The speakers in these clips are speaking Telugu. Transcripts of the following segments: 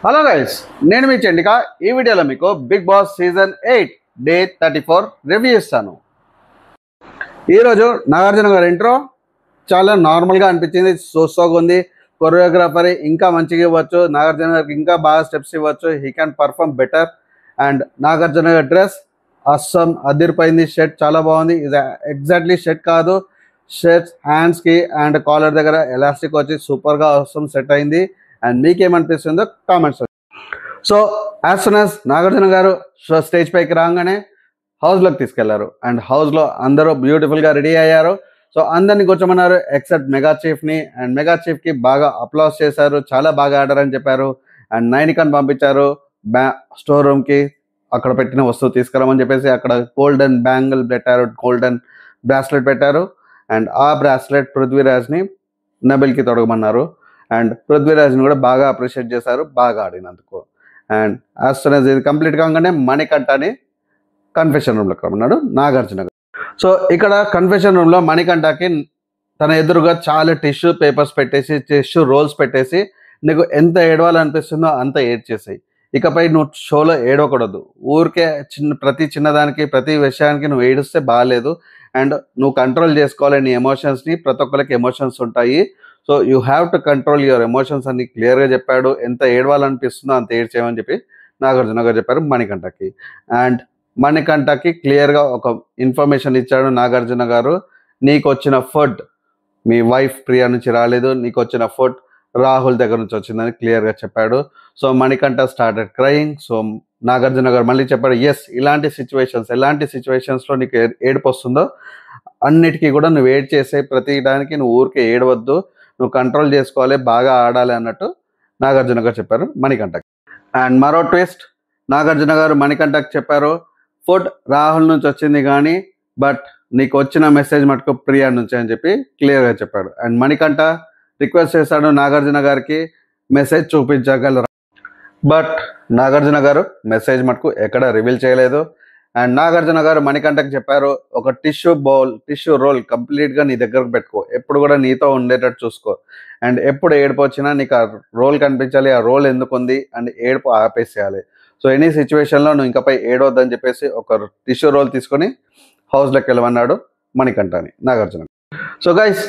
హలో గైస్, నేను మీ చండిక. ఈ వీడియోలో మీకు Bigg Boss season 8 day 34 review ఇస్తాను. ఈరోజు నాగార్జున గారి ఇంట్రో చాలా నార్మల్గా అనిపించింది. సోగా ఉంది. కొరియోగ్రాఫర్ ఇంకా మంచిగా ఇవ్వచ్చు. నాగార్జున గారికి ఇంకా బాగా స్టెప్స్ ఇవ్వచ్చు. He can perform better. And Nagarjuna గారి డ్రెస్ అస్సం అదిరిపోయింది. షర్ట్ చాలా బాగుంది. ఇది ఎగ్జాక్ట్లీ షర్ట్ కాదు, షర్ట్స్ హ్యాండ్స్కి అండ్ కాలర్ దగ్గర ఎలాస్టిక్ వచ్చి సూపర్గా అస్సం సెట్ అయింది. అండ్ మీకేమనిపిస్తుందో comments. So as soon as Nagarjuna గారు స్టేజ్ పైకి రాగానే హౌస్లోకి తీసుకెళ్లారు. అండ్ హౌస్లో అందరూ బ్యూటిఫుల్గా రెడీ అయ్యారు. సో అందరినీ కూర్చోమన్నారు ఎక్సెప్ట్ మెగా చీఫ్ని. అండ్ మెగా చీఫ్కి బాగా అప్లాస్ చేశారు. చాలా బాగా ఆడారని చెప్పారు. అండ్ నైనికాని పంపించారు స్టోర్ రూమ్కి. అక్కడ పెట్టిన వస్తువు తీసుకురామని చెప్పేసి అక్కడ గోల్డెన్ బ్యాంగిల్ పెట్టారు, గోల్డెన్ బ్రాస్లెట్ పెట్టారు. అండ్ ఆ బ్రాస్లెట్ పృథ్వీరాజ్ని నబిల్కి తొడగమన్నారు. అండ్ పృథ్వీరాజ్ని కూడా బాగా అప్రిషియేట్ చేశారు బాగా ఆడినందుకు. అండ్ యాజ్ సూన్ యాజ్ ఇది కంప్లీట్ కాగానే మణికంఠని కన్ఫెషన్ రూమ్లోకి రమ్మన్నాడు నాగార్జున గారు. సో ఇక్కడ కన్ఫెషన్ రూమ్లో మణికంఠకి తన ఎదురుగా చాలా టిష్యూ పేపర్స్ పెట్టేసి, టిష్యూ రోల్స్ పెట్టేసి, నీకు ఎంత ఏడవాలనిపిస్తుందో అంత ఏడ్చేసాయి. ఇకపై నువ్వు షోలో ఏడవకూడదు. ఊరికే ప్రతి చిన్నదానికి ప్రతి విషయానికి నువ్వు ఏడిస్తే బాగాలేదు. అండ్ నువ్వు కంట్రోల్ చేసుకోవాలి నీ ఎమోషన్స్ని. ప్రతి ఒక్కరికి ఎమోషన్స్ ఉంటాయి. So you have to control your emotions అని క్లియర్గా చెప్పాడు. ఎంత ఏడవాలనిపిస్తుందో అంత ఏడ్చేయమని చెప్పి నాగార్జున గారు చెప్పారు మణికంఠకి. అండ్ మణికంఠకి క్లియర్గా ఒక ఇన్ఫర్మేషన్ ఇచ్చాడు నాగార్జున గారు. నీకు వచ్చిన ఫుడ్ మీ వైఫ్ ప్రియా నుంచి రాలేదు, నీకు వచ్చిన ఫుడ్ రాహుల్ దగ్గర నుంచి వచ్చిందని క్లియర్గా చెప్పాడు. So Manikanta started crying. So Nagarjuna గారు మళ్ళీ చెప్పాడు, ఎస్ ఎలాంటి సిచ్యువేషన్స్లో నీకు ఏడుపు వస్తుందో అన్నిటికీ కూడా నువ్వు ఏడ్ చేసే ప్రతి దానికి నువ్వు ఊరికే ఏడవద్దు, నువ్వు కంట్రోల్ చేసుకోవాలి, బాగా ఆడాలి అన్నట్టు నాగార్జున గారు చెప్పారు మణికంఠకి. అండ్ మరో ట్విస్ట్, నాగార్జున గారు మణికంఠకి చెప్పారు, ఫుడ్ రాహుల్ నుంచి వచ్చింది కానీ బట్ నీకు వచ్చిన మెసేజ్ మటుకు ప్రియా నుంచి అని చెప్పి క్లియర్గా చెప్పాడు. అండ్ మణికంఠ రిక్వెస్ట్ చేశాడు నాగార్జున గారికి మెసేజ్ చూపించగలరా, బట్ నాగార్జున గారు మెసేజ్ మటుకు ఎక్కడ రివీల్ చేయలేదు. అండ్ నాగార్జున గారు మణికంఠకి చెప్పారు, ఒక టిష్యూ రోల్ కంప్లీట్గా నీ దగ్గరకు పెట్టుకో, ఎప్పుడు కూడా నీతో ఉండేటట్టు చూసుకో. అండ్ ఎప్పుడు ఏడుపు వచ్చినా నీకు ఆ రోల్ కనిపించాలి, ఆ రోల్ ఎందుకు ఉంది అండ్ ఏడుపు ఆపేసేయాలి. సో ఎనీ సిచ్యువేషన్లో నువ్వు ఇంకపై ఏడవద్దని చెప్పేసి ఒక టిష్యూ రోల్ తీసుకొని హౌస్లోకి వెళ్ళమన్నాడు మణికంఠని నాగార్జున. సో గైస్,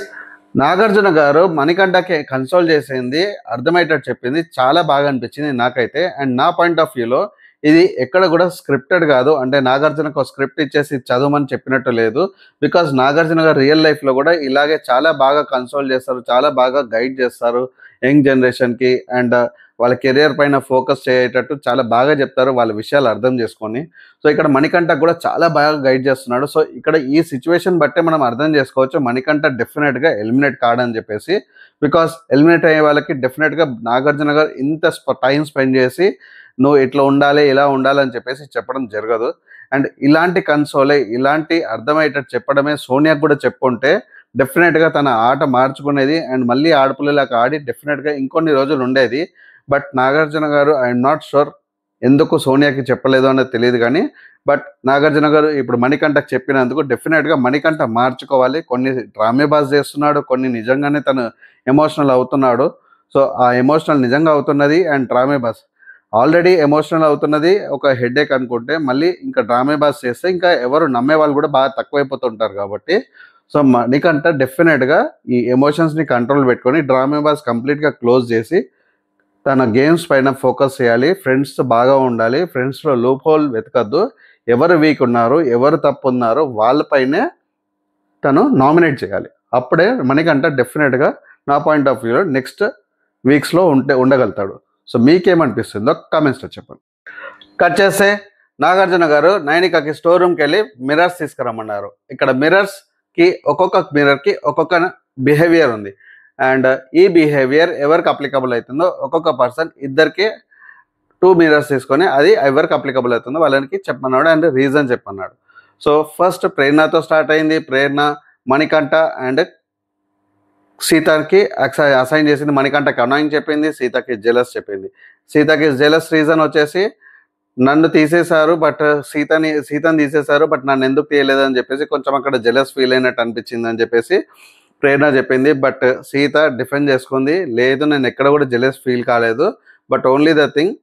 నాగార్జున గారు మణికంఠకి కన్సోల్ చేసింది, అర్థమయ్యేటట్టు చెప్పింది, చాలా బాగా అనిపించింది నాకైతే. అండ్ నా పాయింట్ ఆఫ్ వ్యూలో ఇది ఎక్కడ కూడా స్క్రిప్టెడ్ కాదు. అంటే నాగార్జునకు స్క్రిప్ట్ ఇచ్చేసి చదవమని చెప్పినట్టు లేదు. బికాజ్ నాగార్జున గారు రియల్ లైఫ్లో కూడా ఇలాగే చాలా బాగా కన్సోల్ చేస్తారు, చాలా బాగా గైడ్ చేస్తారు యంగ్ జనరేషన్కి. అండ్ వాళ్ళ కెరియర్ పైన ఫోకస్ చేయేటట్టు చాలా బాగా చెప్తారు, వాళ్ళ విషయాలు అర్థం చేసుకొని. సో ఇక్కడ మణికంఠకు కూడా చాలా బాగా గైడ్ చేస్తున్నాడు. సో ఇక్కడ ఈ సిచ్యువేషన్ బట్టే మనం అర్థం చేసుకోవచ్చు మణికంఠ డెఫినెట్గా ఎలిమినేట్ కాడని చెప్పేసి. బికాస్ ఎలిమినేట్ అయ్యే వాళ్ళకి డెఫినెట్గా నాగార్జున గారు ఇంత టైం స్పెండ్ చేసి నువ్వు ఇట్లా ఉండాలి ఇలా ఉండాలి అని చెప్పేసి చెప్పడం జరగదు. అండ్ ఇలాంటి కన్సోలే, ఇలాంటి అర్థమయ్యేటట్టు చెప్పడమే సోనియాకు కూడా చెప్పుంటే డెఫినెట్గా తన ఆట మార్చుకునేది అండ్ మళ్ళీ ఆడపిల్లలాగా ఆడి డెఫినెట్గా ఇంకొన్ని రోజులు ఉండేది. బట్ నాగార్జున గారు ఐఎమ్ నాట్ షూర్ ఎందుకు సోనియాకి చెప్పలేదు అనేది తెలియదు కానీ, బట్ నాగార్జున గారు ఇప్పుడు మణికంఠకి చెప్పినందుకు డెఫినెట్గా మణికంఠ మార్చుకోవాలి. కొన్ని డ్రామేబాజ్ చేస్తున్నాడు, కొన్ని నిజంగానే తను ఎమోషనల్ అవుతున్నాడు. సో ఆ ఎమోషనల్ నిజంగా అవుతున్నది అండ్ డ్రామేబాజ్ ఆల్రెడీ ఎమోషనల్ అవుతున్నది ఒక హెడేక్ అనుకుంటే, మళ్ళీ ఇంకా డ్రామేబాజ్ చేస్తే ఇంకా ఎవరు నమ్మే వాళ్ళు కూడా బాగా తక్కువైపోతుంటారు. కాబట్టి సో మణికంఠ డెఫినెట్గా ఈ ఎమోషన్స్ని కంట్రోల్ పెట్టుకొని డ్రామేబాజ్ కంప్లీట్గా క్లోజ్ చేసి తన గేమ్స్ పైన ఫోకస్ చేయాలి. ఫ్రెండ్స్తో బాగా ఉండాలి, ఫ్రెండ్స్లో లూప్ హోల్ వెతకద్దు, ఎవరు వీక్ ఉన్నారు ఎవరు తప్పు ఉన్నారో వాళ్ళపైనే తను నామినేట్ చేయాలి. అప్పుడే మణికంఠ డెఫినెట్గా నా పాయింట్ ఆఫ్ వ్యూలో నెక్స్ట్ వీక్స్లో ఉండగలుగుతాడు. సో మీకేమనిపిస్తుందో కామెంట్స్లో చెప్పండి. కట్ చేస్తే నాగార్జున గారు నైనికాకి స్టోర్ రూమ్కి వెళ్ళి మిర్రర్స్ తీసుకురమ్మన్నారు. ఇక్కడ ఒక్కొక్క మిర్రర్కి ఒక్కొక్క బిహేవియర్ ఉంది. అండ్ ఈ బిహేవియర్ ఎవరికి అప్లికబుల్ అవుతుందో ఒక్కొక్క పర్సన్ ఇద్దరికి 2 మిర్రర్స్ తీసుకొని అది ఎవరికి అప్లికబుల్ అవుతుందో వాళ్ళకి చెప్పన్నాడు అండ్ రీజన్ చెప్పన్నాడు. సో ఫస్ట్ ప్రేరణతో స్టార్ట్ అయింది. ప్రేరణ మణికంఠ అండ్ సీతకి అసైన్ చేసింది. మణికంఠకి అనాయింగ్ చెప్పింది, సీతకి జెలస్ చెప్పింది. సీతకి జెలస్ రీజన్ వచ్చేసి నన్ను తీసేశారు బట్ సీతని తీసేశారు బట్ నన్ను ఎందుకు తీయలేదని చెప్పేసి కొంచెం అక్కడ జెలస్ ఫీల్ అయినట్టు అనిపించింది అని చెప్పేసి ప్రేరణ చెప్పింది. బట్ సీత డిఫెండ్ చేసుకుంది, లేదు నేను ఎక్కడ కూడా జెలస్ ఫీల్ కాలేదు, బట్ ఓన్లీ ద థింగ్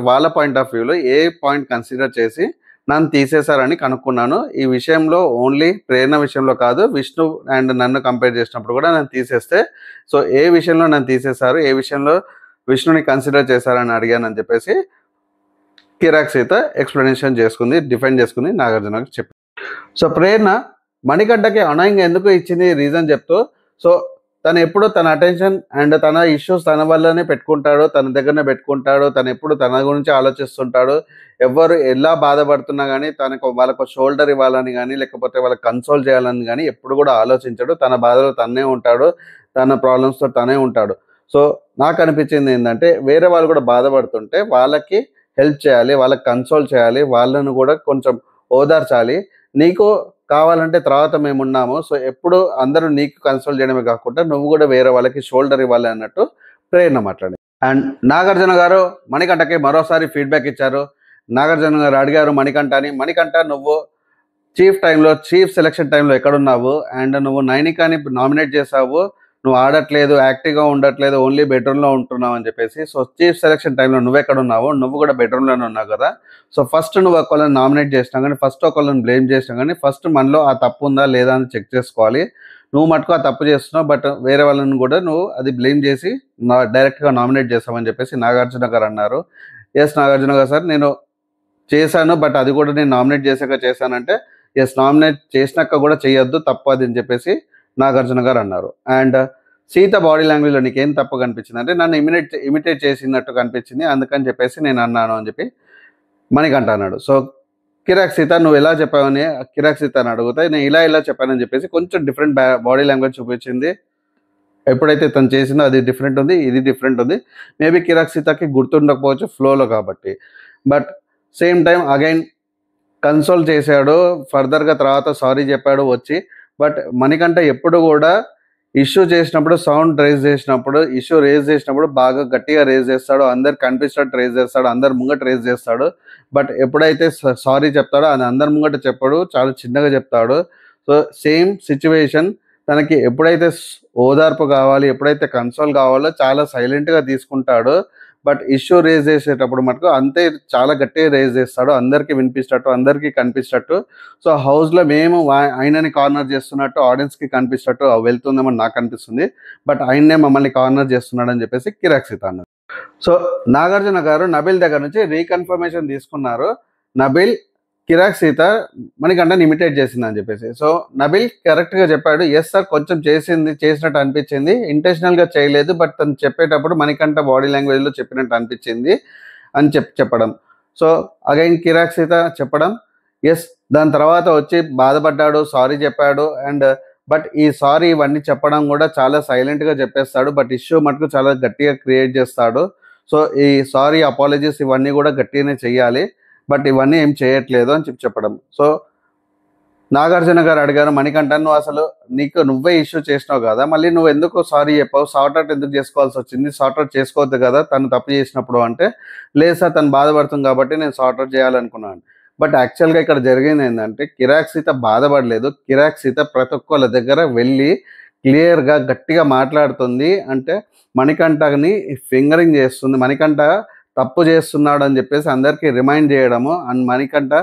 వాళ్ళ పాయింట్ ఆఫ్ వ్యూలో ఏ పాయింట్ కన్సిడర్ చేసి నన్ను తీసేశారని కనుక్కున్నాను. ఈ విషయంలో ఓన్లీ ప్రేరణ విషయంలో కాదు, విష్ణు అండ్ నన్ను కంపేర్ చేసినప్పుడు కూడా నన్ను తీసేస్తే, సో ఏ విషయంలో నన్ను తీసేశారు, ఏ విషయంలో విష్ణుని కన్సిడర్ చేశారని అడిగానని చెప్పేసి కిరాక్ సీత ఎక్స్ప్లెనేషన్ చేసుకుంది, డిఫెండ్ చేసుకుంది, నాగార్జునకి చెప్పి. సో ప్రేరణ మణికంఠకి అనాయింగ్ ఎందుకు ఇచ్చింది రీజన్ చెప్తూ, సో తను ఎప్పుడు తన అటెన్షన్ అండ్ తన ఇష్యూస్ తన వల్లనే పెట్టుకుంటాడు, తన దగ్గరనే పెట్టుకుంటాడు, తను ఎప్పుడు తన గురించి ఆలోచిస్తుంటాడు. ఎవరు ఎలా బాధపడుతున్నా కానీ వాళ్ళకు షోల్డర్ ఇవ్వాలని కానీ లేకపోతే వాళ్ళకి కన్సోల్ చేయాలని కానీ ఎప్పుడు కూడా ఆలోచించడు. తన బాధలో తనే ఉంటాడు, తన ప్రాబ్లమ్స్తో తనే ఉంటాడు. సో నాకు అనిపించింది ఏంటంటే, వేరే వాళ్ళు కూడా బాధపడుతుంటే వాళ్ళకి హెల్ప్ చేయాలి, వాళ్ళకి కన్సోల్ చేయాలి, వాళ్ళను కూడా కొంచెం ఓదార్చాలి. నీకు కావాలంటే తర్వాత మేము ఉన్నాము, సో ఎప్పుడు అందరూ నీకు కన్సోల్ చేయడమే కాకుండా నువ్వు కూడా వేరే వాళ్ళకి షోల్డర్ ఇవ్వాలి అన్నట్టు ప్రేరణ మాట్లాడి. అండ్ నాగార్జున గారు మణికంఠకి మరోసారి ఫీడ్బ్యాక్ ఇచ్చారు. నాగార్జున గారు అడిగారు మణికంఠని, మణికంఠ నువ్వు చీఫ్ సెలక్షన్ టైంలో ఎక్కడున్నావు, అండ్ నువ్వు నైనికాని నామినేట్ చేసావు, నువ్వు ఆడట్లేదు, యాక్టివ్గా ఉండట్లేదు, ఓన్లీ బెడ్రూమ్లో ఉంటున్నావు అని చెప్పేసి. సో చీఫ్ సెలక్షన్ టైంలో నువ్వు ఎక్కడున్నావు, నువ్వు కూడా బెడ్రూమ్లోనే ఉన్నావు కదా. సో ఫస్ట్ నువ్వు ఒకళ్ళని నామినేట్ చేసినా కానీ, ఫస్ట్ ఒకళ్ళని బ్లేమ్ చేసినా కానీ, ఫస్ట్ మనలో ఆ తప్పు ఉందా లేదా అని చెక్ చేసుకోవాలి. నువ్వు మటుకు ఆ తప్పు చేస్తున్నావు, బట్ వేరే వాళ్ళని కూడా నువ్వు అది బ్లేమ్ చేసి డైరెక్ట్గా నామినేట్ చేస్తామని చెప్పేసి నాగార్జున గారు అన్నారు. ఎస్ నాగార్జున గారు సార్, నేను చేశాను, బట్ అది కూడా నేను నామినేట్ చేశాక చేశానంటే, ఎస్ నామినేట్ చేసినాక కూడా చేయొద్దు, తప్పు అది అని చెప్పేసి నాగార్జున గారు అన్నారు. అండ్ సీత బాడీ లాంగ్వేజ్లో నీకేం తప్పు కనిపించింది అంటే, నన్ను ఇమిటేట్ చేసినట్టు కనిపించింది, అందుకని చెప్పేసి నేను అన్నాను అని చెప్పి మణికంఠ అన్నాడు. సో కిరాక్ సీత నువ్వు ఎలా చెప్పావని కిరాక్ సీత అని అడిగితే, నేను ఇలా చెప్పానని చెప్పేసి కొంచెం డిఫరెంట్ బాడీ లాంగ్వేజ్ చూపించింది. ఎప్పుడైతే తను చేసిందో అది డిఫరెంట్ ఉంది, ఇది డిఫరెంట్ ఉంది. మేబీ కిరాక్ సీతకి గుర్తుండకపోవచ్చు ఫ్లోలో కాబట్టి, but same time again console చేశాడు, ఫర్దర్గా తర్వాత సారీ చెప్పాడు వచ్చి. బట్ మణికంఠ ఎప్పుడు కూడా ఇష్యూ చేసినప్పుడు, ఇష్యూ రేజ్ చేసినప్పుడు బాగా గట్టిగా రేజ్ చేస్తాడు, అందరు కనిపించినట్టు రేజ్ చేస్తాడు, అందరు ముంగట రేజ్ చేస్తాడు. బట్ ఎప్పుడైతే సారీ చెప్తాడో అది అందరి ముంగట చెప్పడు, చాలా చిన్నగా చెప్తాడు. సో సేమ్ సిచ్యువేషన్ తనకి ఎప్పుడైతే ఓదార్పు కావాలి, ఎప్పుడైతే కన్సోల్ కావాలో చాలా సైలెంట్గా తీసుకుంటాడు. బట్ ఇష్యూ రేజ్ చేసేటప్పుడు మటుకు అంతే చాలా గట్టిగా రేజ్ చేస్తాడు, అందరికీ వినిపించేటట్టు, అందరికీ కనిపించేటట్టు. సో హౌస్లో మేము ఆయనని కార్నర్ చేస్తున్నట్టు ఆడియన్స్కి కనిపించేటట్టు వెళ్తుందేమని నాకు అనిపిస్తుంది, బట్ ఆయన్నే మమ్మల్ని కార్నర్ చేస్తున్నాడు అని చెప్పేసి కిరాక్ సీత అన్నారు. సో నాగార్జున గారు నబిల్ దగ్గర నుంచి రీకన్ఫర్మేషన్ తీసుకున్నారు. నబిల్ కిరాక్ సీత మణికంఠని ఇమిటేట్ చేసింది అని చెప్పేసి. సో నబిల్ కరెక్ట్గా చెప్పాడు, ఎస్ సార్ కొంచెం చేసినట్టు అనిపించింది, ఇంటెన్షనల్గా చేయలేదు, బట్ తను చెప్పేటప్పుడు మణికంఠ బాడీ లాంగ్వేజ్లో చెప్పినట్టు అనిపించింది అని చెప్పడం. సో అగైన్ కిరాక్ సీత చెప్పడం, ఎస్ దాని తర్వాత వచ్చి బాధపడ్డాడు, సారీ చెప్పాడు. అండ్ బట్ ఈ సారీ ఇవన్నీ చెప్పడం కూడా చాలా సైలెంట్గా చెప్పేస్తాడు, బట్ ఇష్యూ మటుకు చాలా గట్టిగా క్రియేట్ చేస్తాడు. సో ఈ సారీ అపాలజీస్ ఇవన్నీ కూడా గట్టిగానే చెయ్యాలి, బట్ ఇవన్నీ ఏం చేయట్లేదు అని చెప్పడం. సో నాగార్జున గారు అడిగారు మణికంఠ, నువ్వు అసలు నువ్వే ఇష్యూ చేసినావు కదా, మళ్ళీ నువ్వు ఎందుకు సారీ చెప్పావు, సార్ట్ అవుట్ ఎందుకు చేసుకోవాల్సి వచ్చింది, సార్ట్ అవుట్ చేసుకోవద్దు కదా తను తప్పు చేసినప్పుడు అంటే, లేదు సార్ తను బాధపడుతుంది కాబట్టి నేను సార్ట్ అవుట్ చేయాలనుకున్నాను. బట్ యాక్చువల్గా ఇక్కడ జరిగింది ఏంటంటే, కిరాక్ సీత బాధపడలేదు, కిరాక్ సీత ప్రతి ఒక్కళ్ళ దగ్గర వెళ్ళి క్లియర్గా గట్టిగా మాట్లాడుతుంది. అంటే మణికంఠని ఫింగరింగ్ చేస్తుంది, మణికంఠ తప్పు చేస్తున్నాడు అని చెప్పేసి అందరికీ రిమైండ్ చేయడము, అండ్ మణికంఠ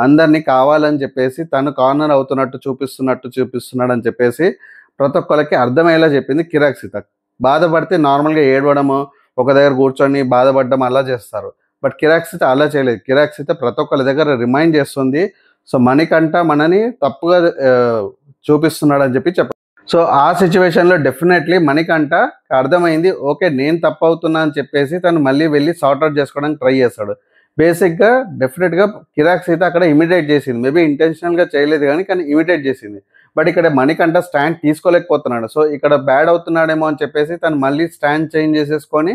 అందరినీ కావాలని చెప్పేసి తను కార్నర్ అవుతున్నట్టు చూపిస్తున్నాడు అని చెప్పేసి ప్రతి ఒక్కరికి అర్థమయ్యేలా చెప్పింది కిరాక్ సీత. బాధపడితే నార్మల్గా ఏడవడము, ఒక దగ్గర కూర్చొని బాధపడడం అలా చేస్తారు, బట్ కిరాక్ సీత అలా చేయలేదు. కిరాక్ సీత ప్రతి ఒక్కరి దగ్గర రిమైండ్ చేస్తుంది, సో మణికంఠ మనని తప్పుగా చూపిస్తున్నాడు అని చెప్పారు. సో ఆ సిచ్యువేషన్లో డెఫినెట్లీ మణికంఠ అర్థమైంది, ఓకే నేను తప్పు అవుతున్నా అని చెప్పేసి తను మళ్ళీ వెళ్ళి సార్ట్అవుట్ చేసుకోవడానికి ట్రై చేస్తాడు. బేసిక్గా డెఫినెట్గా కిరాక్ సీత అక్కడ ఇమిటేట్ చేసింది, మేబీ ఇంటెన్షనల్గా చేయలేదు కానీ ఇమిటేట్ చేసింది. బట్ ఇక్కడ మణికంఠ స్టాండ్ తీసుకోలేకపోతున్నాడు. సో ఇక్కడ బ్యాడ్ అవుతున్నాడేమో అని చెప్పేసి తను మళ్ళీ స్టాండ్ చేంజ్ చేసేసుకొని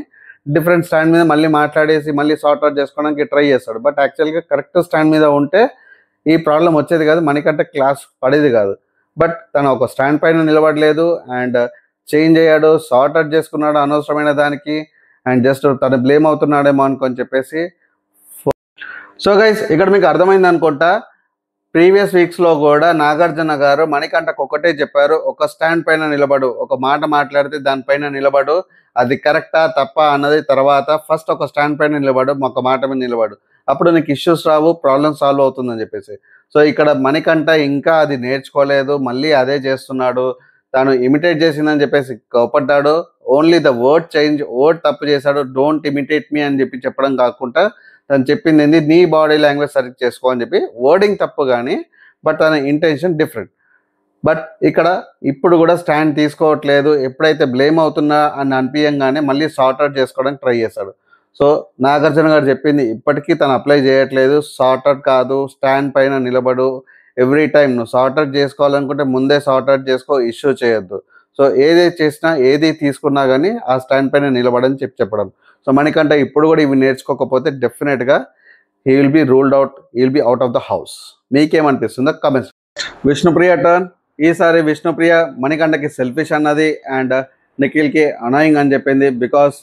డిఫరెంట్ స్టాండ్ మీద మళ్ళీ మాట్లాడేసి మళ్ళీ సార్ట్అవుట్ చేసుకోవడానికి ట్రై చేస్తాడు. బట్ యాక్చువల్గా కరెక్ట్ స్టాండ్ మీద ఉంటే ఈ ప్రాబ్లం వచ్చేది కాదు, మణికంఠ క్లాస్ పడేది కాదు. బట్ తను ఒక స్టాండ్ పైన నిలబడలేదు అండ్ చేంజ్ అయ్యాడు, సార్ట్అవుట్ చేసుకున్నాడు అనవసరమైన దానికి, అండ్ జస్ట్ తను బ్లేమ్ అవుతున్నాడేమో అనుకొని చెప్పేసి. సో గైస్ ఇక్కడ మీకు అర్థమైంది అనుకుంటా, ప్రీవియస్ వీక్స్లో కూడా నాగార్జున గారు మణికంఠకు ఒకటే చెప్పారు, ఒక స్టాండ్ పైన నిలబడు, ఒక మాట మాట్లాడితే దానిపైన నిలబడు, అది కరెక్టా తప్ప అన్నది తర్వాత ఫస్ట్ ఒక స్టాండ్ పైన నిలబడు, ఒక మాట మీద నిలబడు, అప్పుడు నీకు ఇష్యూస్ రావు, ప్రాబ్లమ్ సాల్వ్ అవుతుందని చెప్పేసి. సో ఇక్కడ మణికంఠ ఇంకా అది నేర్చుకోలేదు, మళ్ళీ అదే చేస్తున్నాడు. తాను ఇమిటేట్ చేసిందని చెప్పేసి కోపడ్డాడు. Only the word change, word తప్పు చేశాడు. డోంట్ ఇమిటేట్ మీ అని చెప్పడం కాకుండా తను చెప్పింది ఏంది, నీ బాడీ లాంగ్వేజ్ సరిగ్గా చేసుకో అని చెప్పి. వర్డింగ్ తప్పు కానీ బట్ తన ఇంటెన్షన్ డిఫరెంట్. బట్ ఇక్కడ ఇప్పుడు కూడా స్టాండ్ తీసుకోవట్లేదు. ఎప్పుడైతే బ్లేమ్ అవుతున్నా అని అనిపించగానే మళ్ళీ సార్ట్ అవుట్ చేసుకోవడానికి ట్రై చేశాడు. సో నాగార్జున గారు చెప్పింది ఇప్పటికీ తను అప్లై చేయట్లేదు. సార్ట్ అవుట్ కాదు, స్టాండ్ పైన నిలబడు. ఎవ్రీ టైం నువ్వు సార్ట్ అవుట్ చేసుకోవాలనుకుంటే ముందే సార్ట్ అవుట్ చేసుకో, ఇష్యూ చేయొద్దు. సో ఏది చేసినా ఏది తీసుకున్నా కానీ ఆ స్టాండ్ పైన నిలబడని చెప్పడం. సో మణికంఠ ఇప్పుడు కూడా ఇవి నేర్చుకోకపోతే డెఫినెట్గా he will be ruled out, he will be out of the house. మీకేమనిపిస్తుందో కమెంట్స్. విష్ణుప్రియ టర్న్. ఈసారి విష్ణుప్రియ మణికంఠకి సెల్ఫిష్ అన్నది అండ్ నిఖిల్కి అనాయింగ్ అని చెప్పింది. Because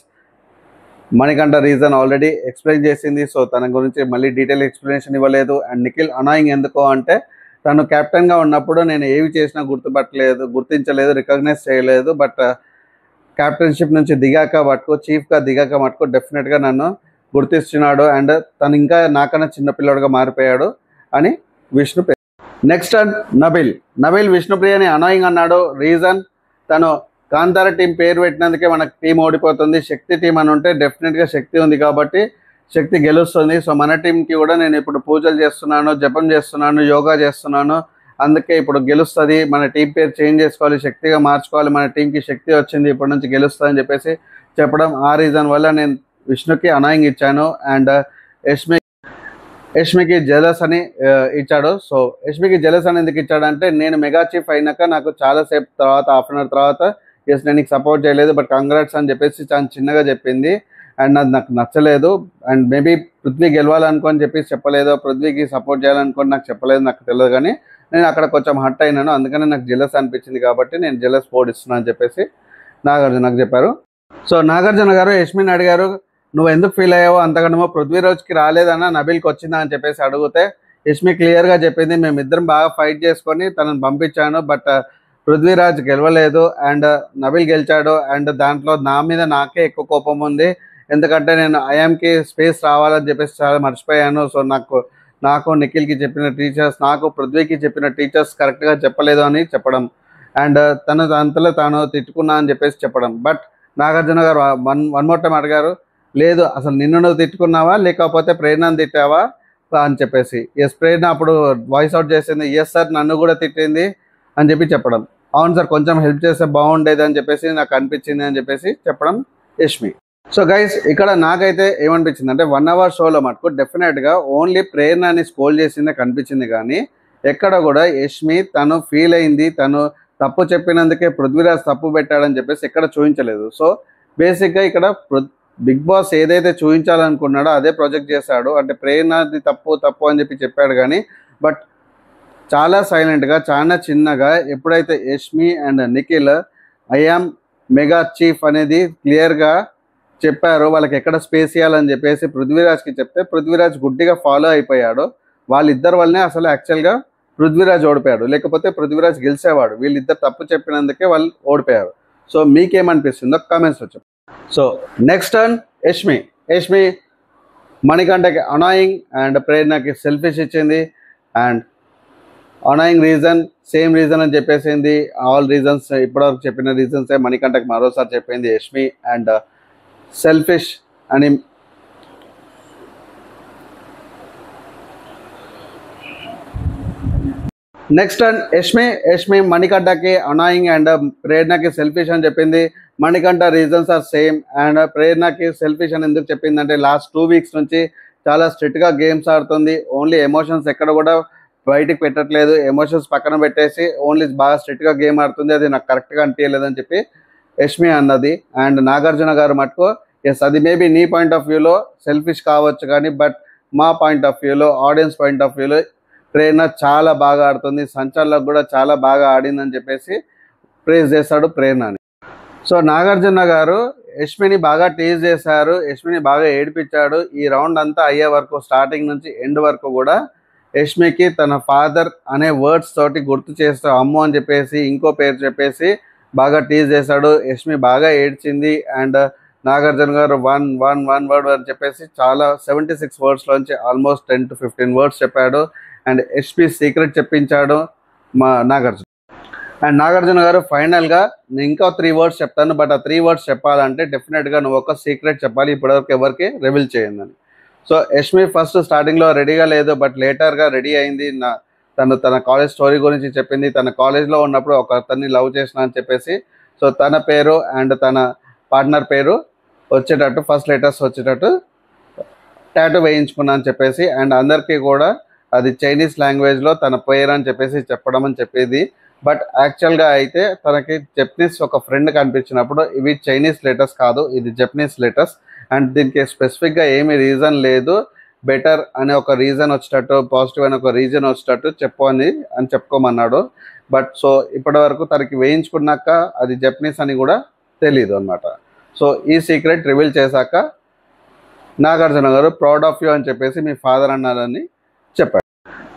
Manikanta reason already explain చేసింది. సో తన గురించి మళ్ళీ డీటెయిల్ ఎక్స్ప్లెనేషన్ ఇవ్వలేదు. అండ్ నిఖిల్ అనాయింగ్ ఎందుకో అంటే తను కెప్టెన్గా ఉన్నప్పుడు నేను ఏవి చేసినా గుర్తించలేదు, రికగ్నైజ్ చేయలేదు. బట్ క్యాప్టెన్షిప్ నుంచి దిగాక మటుకు, చీఫ్గా దిగాక మటుకు డెఫినెట్గా నన్ను గుర్తిస్తున్నాడు అండ్ తను ఇంకా నాకన్నా చిన్నపిల్లడుగా మారిపోయాడు అని విష్ణు. నెక్స్ట్ నబిల్ విష్ణుప్రియని అనాయింగ్ అన్నాడు. రీజన్ తను కాంతార టీం పేరు పెట్టినందుకే మనకు టీం ఓడిపోతుంది. శక్తి టీం అని ఉంటే డెఫినెట్గా శక్తి ఉంది కాబట్టి శక్తి గెలుస్తుంది. సో మన టీంకి కూడా నేను ఇప్పుడు పూజలు చేస్తున్నాను, జపం చేస్తున్నాను, యోగా చేస్తున్నాను, అందుకే ఇప్పుడు గెలుస్తుంది. మన టీం పేరు చేంజ్ చేసుకోవాలి, శక్తిగా మార్చుకోవాలి, మన టీంకి శక్తి వచ్చింది, ఇప్పటి నుంచి గెలుస్తుంది అని చెప్పేసి చెప్పడం. ఆ రీజన్ వల్ల నేను విష్ణుకి అనాయింగ్ ఇచ్చాను. అండ్ యష్మికి జెలస్ అని ఇచ్చాడు. సో యష్మికి జెలస్ అని ఎందుకు ఇచ్చాడంటే నేను మెగా చీఫ్ అయినాక నాకు చాలాసేపు తర్వాత, హాఫ్ అన్ అవర్ తర్వాత, ఎస్ నేను నీకు సపోర్ట్ చేయలేదు బట్ కంగ్రాట్స్ అని చెప్పేసి చాలా చిన్నగా చెప్పింది. అండ్ అది నాకు నచ్చలేదు. అండ్ మేబీ పృథ్వీ గెలవాలనుకోని చెప్పేసి చెప్పలేదు, పృథ్వీకి సపోర్ట్ చేయాలనుకోని నాకు చెప్పలేదు, నాకు తెలియదు. కానీ నేను అక్కడ కొంచెం హర్ట్ అయినాను, అందుకని నాకు జెలస్ అనిపించింది కాబట్టి నేను జెలస్ పోడిస్తున్నాను అని చెప్పేసి నాగార్జున నాకు చెప్పారు. సో నాగార్జున గారు యష్మిని అడిగారు, నువ్వు ఎందుకు ఫీల్ అయ్యావో అంతకన్నా పృథ్వీరాజ్కి రాలేదన్నా నబిల్కి వచ్చిందా అని చెప్పేసి అడిగితే యష్మి క్లియర్గా చెప్పింది, మేమిద్దరం బాగా ఫైట్ చేసుకొని తనని పంపించాను బట్ పృథ్వీరాజ్ గెలవలేదు అండ్ నబిల్ గెలిచాడు. అండ్ దాంట్లో నా మీద నాకే ఎక్కువ కోపం ఉంది, ఎందుకంటే నేను ఐఎంకి స్పేస్ రావాలని చెప్పేసి చాలా మర్చిపోయాను. సో నాకు నిఖిల్కి చెప్పిన టీచర్స్, నాకు పృథ్వీకి చెప్పిన టీచర్స్ కరెక్ట్గా చెప్పలేదు అని చెప్పడం. అండ్ తను అంతలో తాను తిట్టుకున్నా అని చెప్పేసి చెప్పడం. బట్ నాగార్జున గారు వన్ మోర్ టైం అడిగారు, లేదు అసలు నిన్ను నువ్వు తిట్టుకున్నావా లేకపోతే ప్రేరణను తిట్టావా అని చెప్పేసి. ఎస్ ప్రేరణ అప్పుడు వాయిస్ అవుట్ చేసింది, ఎస్ సార్ నన్ను కూడా తిట్టింది అని చెప్పడం. అవును సార్ కొంచెం హెల్ప్ చేస్తే బాగుండేది అని చెప్పేసి నాకు అనిపించింది అని చెప్పేసి చెప్పడం యష్మి. సో గైస్ ఇక్కడ నాకైతే ఏమనిపించింది అంటే 1 hour షోలో మటుకు డెఫినెట్గా ఓన్లీ ప్రేరణని స్కోల్ చేసిందే కనిపించింది, కానీ ఎక్కడ కూడా యష్మి తను ఫీల్ అయింది, తను తప్పు చెప్పినందుకే పృథ్వీరాజ్ తప్పు పెట్టాడని చెప్పేసి ఎక్కడ చూపించలేదు. సో బేసిక్గా ఇక్కడ బిగ్ బాస్ ఏదైతే చూపించాలనుకున్నాడో అదే ప్రొజెక్ట్ చేశాడు. అంటే ప్రేరణది తప్పు అని చెప్పాడు, కానీ బట్ చాలా సైలెంట్గా, చాలా చిన్నగా ఎప్పుడైతే Yashmi and Nikhil I am mega chief అనేది క్లియర్గా చెప్పారో, వాళ్ళకి ఎక్కడ స్పేస్ ఇవ్వాలని చెప్పేసి పృథ్వీరాజ్కి చెప్తే పృథ్వీరాజ్ గుడ్డిగా ఫాలో అయిపోయాడు. వాళ్ళిద్దరి వల్లనే అసలు యాక్చువల్గా పృథ్వీరాజ్ ఓడిపోయాడు, లేకపోతే పృథ్వీరాజ్ గెలిచేవాడు. వీళ్ళిద్దరు తప్పు చెప్పినందుకే వాళ్ళు ఓడిపోయారు. సో మీకేమనిపిస్తుందో కామెంట్స్ వచ్చాయి. సో నెక్స్ట్ టర్న్ యష్మి మణికంఠకి అనాయింగ్ అండ్ ప్రేరణకి సెల్ఫిష్ ఇచ్చింది. And annoying reason same reason అని చెప్పేసింది. ఆల్ రీజన్స్ ఇప్పటివరకు చెప్పిన రీజన్సే మణికంఠకి మరోసారి చెప్పింది యష్మి. అండ్ సెల్ఫిష్ అని నెక్స్ట్ టర్న్ యష్మి మణికంఠకి అనాయింగ్ అండ్ ప్రేరణకి సెల్ఫిష్ అని చెప్పింది. Manikanta reasons are same. And ప్రేరణకి సెల్ఫిష్ అని ఎందుకు చెప్పిందంటే లాస్ట్ 2 weeks నుంచి చాలా స్ట్రిక్ట్గా గేమ్స్ ఆడుతుంది. ఓన్లీ ఎమోషన్స్ ఎక్కడ కూడా బయటికి పెట్టట్లేదు, ఎమోషన్స్ పక్కన పెట్టేసి ఓన్లీ బాగా స్ట్రిక్ట్గా గేమ్ ఆడుతుంది, అది నాకు కరెక్ట్గా అనిపించలేదని చెప్పి యష్మి అన్నది. అండ్ నాగార్జున గారు మటుకు ఎస్ అది మేబీ నీ పాయింట్ ఆఫ్ వ్యూలో సెల్ఫిష్ కావచ్చు, కానీ బట్ మా పాయింట్ ఆఫ్ వ్యూలో, ఆడియన్స్ పాయింట్ ఆఫ్ వ్యూలో ప్రేరణ చాలా బాగా ఆడుతుంది, సంచలనకు కూడా చాలా బాగా ఆడిందని చెప్పేసి ప్రేజ్ చేశాడు ప్రేరణని. సో నాగార్జున గారు యష్మిని బాగా టీజ్ చేశారు, యష్మిని బాగా ఏడిపించాడు. ఈ రౌండ్ అంతా అయ్యే వరకు, స్టార్టింగ్ నుంచి ఎండ్ వరకు కూడా యష్మికి తన ఫాదర్ అనే వర్డ్స్ తోటి గుర్తు చేస్తూ అమ్ము అని చెప్పేసి ఇంకో పేరు చెప్పేసి బాగా టీజ్ చేశాడు. యష్మి బాగా ఏడ్చింది. అండ్ నాగార్జున గారు 1 వర్డ్ అని చెప్పేసి చాలా 76 వర్డ్స్లోంచి ఆల్మోస్ట్ 10 to 15 వర్డ్స్ చెప్పాడు. అండ్ యష్మి సీక్రెట్ చెప్పించాడు మా నాగార్జున. అండ్ నాగార్జున గారు ఫైనల్గా నేను ఇంకా 3 వర్డ్స్ చెప్తాను, బట్ ఆ 3 వర్డ్స్ చెప్పాలంటే డెఫినెట్గా నువ్వు ఒక సీక్రెట్ చెప్పాలి, ఇప్పటివరకు ఎవరికి రివీల్ చేయండి. సో యష్మి ఫస్ట్ స్టార్టింగ్లో రెడీగా లేదు, బట్ లేటర్గా రెడీ అయింది. తన కాలేజ్ స్టోరీ గురించి చెప్పింది. తన కాలేజ్లో ఉన్నప్పుడు ఒక అతన్ని లవ్ చేసిన అని చెప్పేసి, సో తన పేరు అండ్ తన పార్ట్నర్ పేరు వచ్చేటట్టు ఫస్ట్ లెటర్స్ వచ్చేటట్టు టాటూ వేయించుకున్నా అని చెప్పేసి, అండ్ అందరికీ కూడా అది చైనీస్ లాంగ్వేజ్లో తన పేరు అని చెప్పేసి చెప్పడం అని చెప్పేది. బట్ యాక్చువల్గా అయితే తనకి జపనీస్ ఒక ఫ్రెండ్ కనిపించినప్పుడు ఇవి చైనీస్ లెటర్స్ కాదు, ఇది జపనీస్ లెటర్స్. అండ్ దీనికి స్పెసిఫిక్గా ఏమీ రీజన్ లేదు, బెటర్ అనే ఒక రీజన్ వచ్చేటట్టు, పాజిటివ్ అనే ఒక రీజన్ వచ్చేటట్టు చెప్పని అని చెప్పుకోమన్నాడు. బట్ సో ఇప్పటి వరకు తనకి వేయించుకున్నాక అది జపనీస్ అని కూడా తెలీదు అనమాట. సో ఈ సీక్రెట్ రివీల్ చేశాక నాగార్జున గారు ప్రౌడ్ ఆఫ్ యూ అని చెప్పేసి మీ ఫాదర్ అన్నారని చెప్పాడు.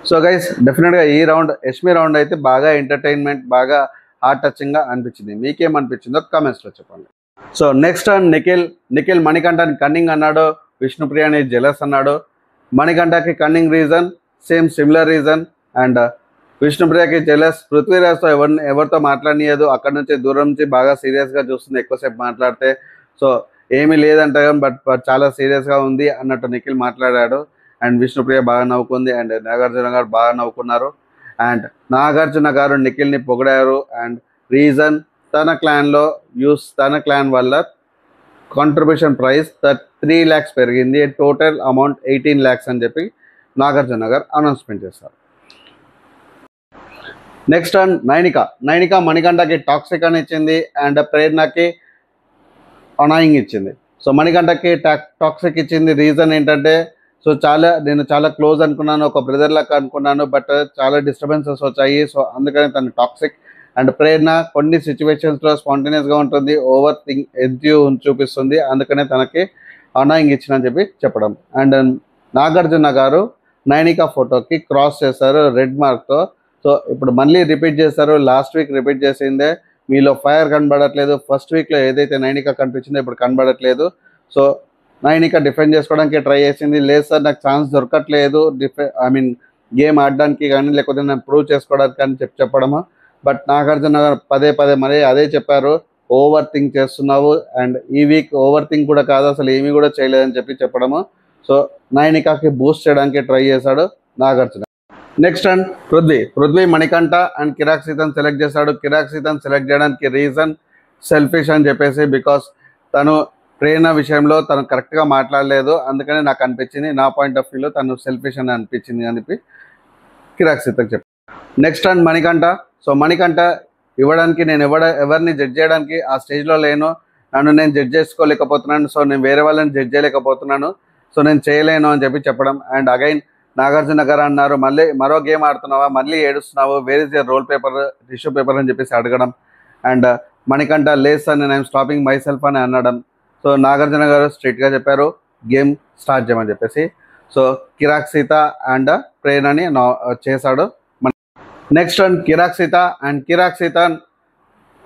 సో గైస్, డెఫినెట్గా ఈ రౌండ్ యష్మి రౌండ్ అయితే బాగా ఎంటర్టైన్మెంట్, బాగా హార్ట్ టచింగ్గా అనిపించింది. మీకేమనిపించిందో కామెంట్స్లో చెప్పండి. సో నెక్స్ట్ నిఖిల్ మణికంఠని కన్నింగ్ అన్నాడు, విష్ణుప్రియని జెలస్ అన్నాడు. మణికంఠకి cunning reason similar reason, and విష్ణుప్రియకి జెలస్. పృథ్వీరాజ్తో ఎవరితో మాట్లాడనీయదు, అక్కడ నుంచి దూరం నుంచి బాగా సీరియస్గా చూస్తుంది ఎక్కువసేపు మాట్లాడితే. సో ఏమీ లేదంట బట్ చాలా సీరియస్గా ఉంది అన్నట్టు నిఖిల్ మాట్లాడాడు. అండ్ విష్ణుప్రియ బాగా నవ్వుకుంది, అండ్ నాగార్జున గారు బాగా నవ్వుకున్నారు. అండ్ నాగార్జున గారు నిఖిల్ని పొగిడారు. అండ్ రీజన్ తన క్లాన్ వల్ల కాంట్రిబ్యూషన్ ప్రైస్ 3 lakhs పెరిగింది, టోటల్ అమౌంట్ 18 lakhs అని చెప్పి నాగార్జున గారు అనౌన్స్మెంట్ చేశారు. నెక్స్ట్ నైనిక మణికంఠకి టాక్సిక్ అని ఇచ్చింది, అండ్ ప్రేరణకి అనాయింగ్ ఇచ్చింది. సో మణికంఠకి టాక్సిక్ ఇచ్చింది రీజన్ ఏంటంటే, సో నేను చాలా క్లోజ్ అనుకున్నాను, ఒక బ్రదర్ లాగా అనుకున్నాను, బట్ చాలా డిస్టర్బెన్సెస్ వచ్చాయి, సో అందుకని తను టాక్సిక్. అండ్ ప్రేరణ కొన్ని సిచ్యువేషన్స్లో స్పాంటేనియస్గా ఉంటుంది, ఓవర్ థింక్ ఎద్యూ చూపిస్తుంది, అందుకనే తనకి అనాయింగ్ ఇచ్చిందని చెప్పి చెప్పడం. అండ్ నాగార్జున గారు నైనిక ఫోటోకి క్రాస్ చేశారు రెడ్ మార్క్తో. సో ఇప్పుడు మళ్ళీ రిపీట్ చేశారు, లాస్ట్ వీక్ రిపీట్ చేసిందే, మీలో ఫైర్ కనబడట్లేదు, ఫస్ట్ వీక్లో ఏదైతే నైనిక కనిపించిందో ఇప్పుడు కనబడట్లేదు. సో నైనిక డిఫెండ్ చేసుకోవడానికి ట్రై చేసింది, లేదు సార్ నాకు ఛాన్స్ దొరకట్లేదు గేమ్ ఆడడానికి కానీ లేకపోతే నేను ప్రూవ్ చేసుకోవడానికి కానీ చెప్పడము. బట్ నాగార్జున గారు పదే మరీ అదే చెప్పారు, ఓవర్ థింక్ చేస్తున్నావు, అండ్ ఈ వీక్ ఓవర్ థింక్ కూడా కాదు, అసలు ఏమీ కూడా చేయలేదని చెప్పడము. సో నైనికాకి బూస్ట్ చేయడానికి ట్రై చేశాడు Nagarjuna. Next and Prithvi Manikanta and Kirrak సీతన్ సెలెక్ట్ చేశాడు. కిరాక్ సీతన్ సెలెక్ట్ చేయడానికి రీజన్ సెల్ఫిష్ అని చెప్పేసి, బికాస్ తను ప్రేరణ విషయంలో తను కరెక్ట్గా మాట్లాడలేదు, అందుకని నాకు అనిపించింది, నా పాయింట్ ఆఫ్ వ్యూలో తను సెల్ఫిష్ అని అనిపించింది అని చెప్పి కిరాక్ సీతకి చెప్పాడు. Next and Manikanta. So Manikanta ఇవ్వడానికి నేను ఎవరిని జడ్జ్ చేయడానికి ఆ స్టేజ్లో లేను, నన్ను నేను జడ్జ్ చేసుకోలేకపోతున్నాను, సో నేను వేరే వాళ్ళని జడ్జ్ చేయలేకపోతున్నాను, సో నేను చేయలేను అని చెప్పడం. అండ్ అగైన్ నాగార్జున గారు అన్నారు, మళ్ళీ మరో గేమ్ ఆడుతున్నావా, మళ్ళీ ఏడుస్తున్నావు, where is your roll paper, tissue paper అని చెప్పేసి అడగడం. అండ్ మణికంఠ లేదు సార్ నేను ఐఎమ్ స్టాపింగ్ మై సెల్ఫ్ అని అనడం. సో నాగార్జున గారు స్ట్రైట్గా చెప్పారు గేమ్ స్టార్ట్ చేయమని చెప్పేసి. సో కిరాక్ సీత అండ్ ప్రేరణని చేశాడు. నెక్స్ట్ అండ్ కిరాక్ సీత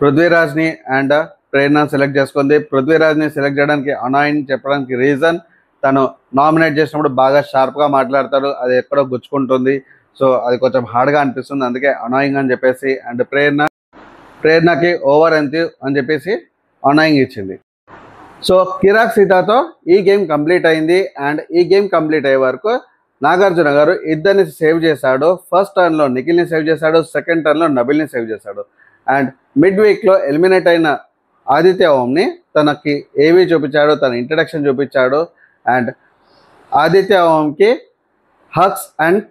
పృథ్వీరాజ్ని అండ్ ప్రేరణ సెలెక్ట్ చేసుకుంది. పృథ్వీరాజ్ని సెలెక్ట్ చేయడానికి అనాయిన్ చెప్పడానికి రీజన్, తను నామినేట్ చేసినప్పుడు బాగా షార్ప్గా మాట్లాడతాడు, అది ఎక్కడో గుచ్చుకుంటుంది, సో అది కొంచెం హార్డ్గా అనిపిస్తుంది, అందుకే అనాయింగ్ అని చెప్పేసి. అండ్ ప్రేరణకి ఓవర్ అని చెప్పేసి అనాయింగ్ ఇచ్చింది. సో కిరాక్ సీతతో ఈ గేమ్ కంప్లీట్ అయింది. అండ్ ఈ గేమ్ కంప్లీట్ అయ్యే వరకు నాగార్జున గారు ఇద్దరిని సేవ్ చేశాడు. ఫస్ట్ టర్న్లో నిఖిల్ని సేవ్ చేశాడు, సెకండ్ టర్న్లో నబిల్ని సేవ్ చేశాడు. అండ్ మిడ్ వీక్లో ఎలిమినేట్ అయిన ఆదిత్య ఓంని తనకి ఏవి చూపించాడు, తన ఇంట్రడక్షన్ చూపించాడు. అండ్ ఆదిత్య ఓంకి హగ్స్ అండ్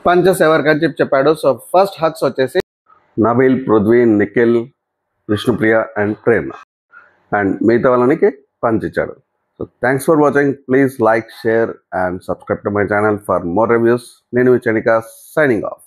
పంచెస్ ఎవరికని చెప్పాడు. సో ఫస్ట్ హగ్స్ వచ్చేసి నబిల్, పృథ్వీ, నిఖిల్, విష్ణుప్రియ అండ్ ప్రేరణ, అండ్ మిగతా వాళ్ళనికి పంచ్ ఇచ్చాడు. So thanks for watching. Please like, share and subscribe to my channel for more reviews. Nenu Chanika signing off.